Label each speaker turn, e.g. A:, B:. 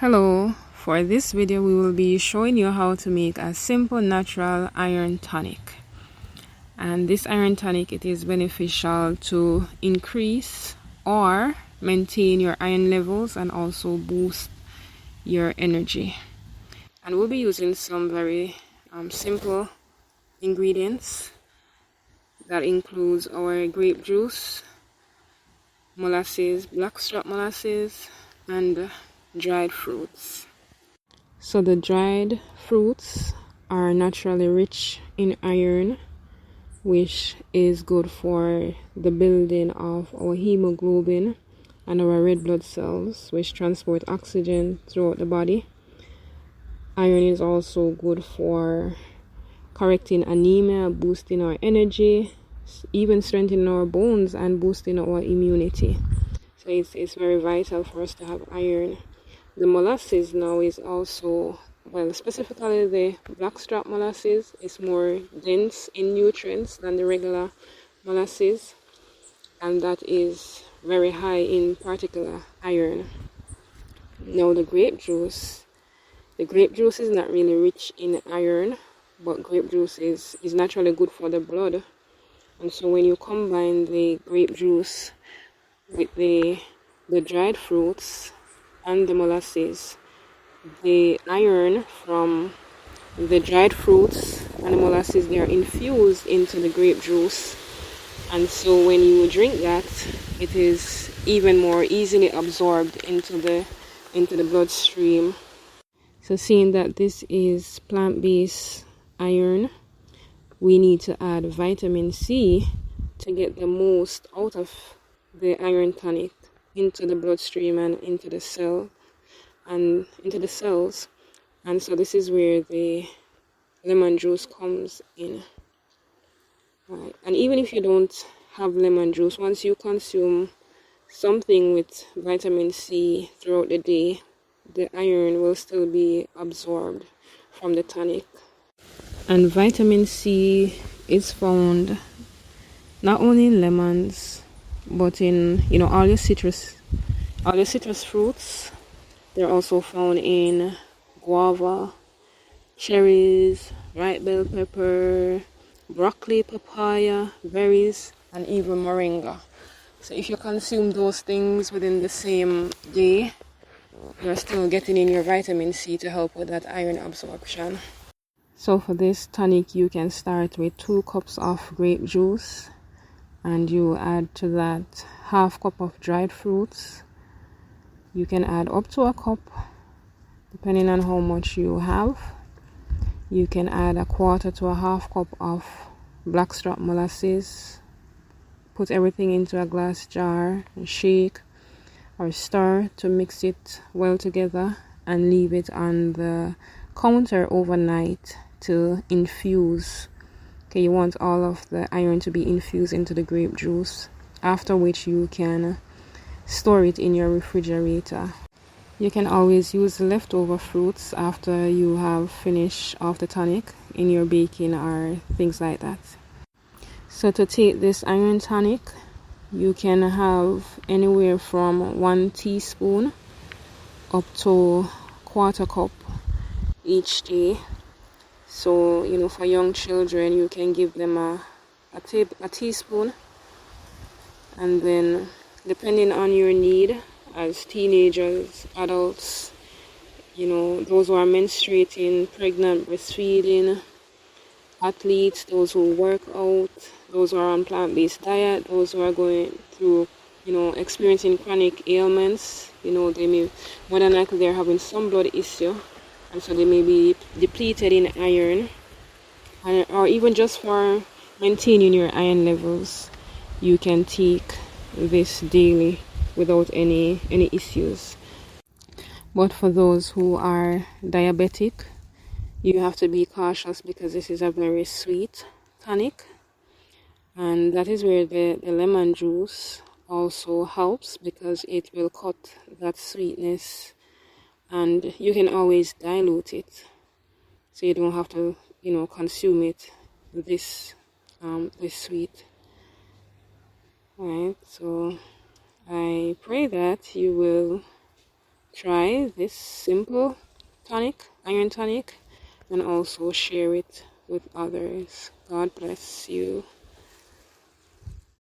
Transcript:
A: Hello, for this video we will be showing you how to make a simple natural iron tonic. And this iron tonic, it is beneficial to increase or maintain your iron levels and also boost your energy. And we'll be using some very simple ingredients that includes our grape juice, molasses, blackstrap molasses, and dried fruits. So the dried fruits are naturally rich in iron, which is good for the building of our hemoglobin and our red blood cells, which transport oxygen throughout the body. Iron is also good for correcting anemia, boosting our energy, even strengthening our bones and boosting our immunity. So it's very vital for us to have iron. The molasses now is also, well, specifically the blackstrap molasses is more dense in nutrients than the regular molasses, and that is very high in particular iron. Now the grape juice is not really rich in iron, but grape juice is naturally good for the blood. And so when you combine the grape juice with the dried fruits and the molasses, the iron from the dried fruits and the molasses, they are infused into the grape juice, and so when you drink that, it is even more easily absorbed into the bloodstream. So seeing that this is plant-based iron, we need to add vitamin C to get the most out of the iron tonic into the bloodstream and into the cells. And so this is where the lemon juice comes in. Right. And even if you don't have lemon juice, once you consume something with vitamin C throughout the day, the iron will still be absorbed from the tonic. And vitamin C is found not only in lemons, but in all your citrus fruits. They're also found in guava, cherries, white bell pepper, broccoli, papaya, berries, and even moringa. So if you consume those things within the same day, you're still getting in your vitamin C to help with that iron absorption. So for this tonic, you can start with 2 cups of grape juice, and you add to that half cup of dried fruits. You can add up to a cup depending on how much you have. You can add a quarter to a half cup of blackstrap molasses. Put everything into a glass jar and shake or stir to mix it well together, and leave it on the counter overnight to infuse. Okay, you want all of the iron to be infused into the grape juice, after which you can store it in your refrigerator. You can always use the leftover fruits after you have finished off the tonic in your baking or things like that. So to take this iron tonic, you can have anywhere from 1 teaspoon up to quarter cup each day. So for young children, you can give them a teaspoon, and then depending on your need, as teenagers, adults, those who are menstruating, pregnant, breastfeeding, athletes, those who work out, those who are on plant-based diet, those who are going through, experiencing chronic ailments, they may, more than likely they're having some blood issue, and so they may be depleted in iron, or even just for maintaining your iron levels, you can take this daily without any issues. But for those who are diabetic, you have to be cautious, because this is a very sweet tonic, and that is where the lemon juice also helps, because it will cut that sweetness, and you can always dilute it, so you don't have to consume it this sweet. Right, so I pray that you will try this simple tonic, iron tonic, and also share it with others. God bless you.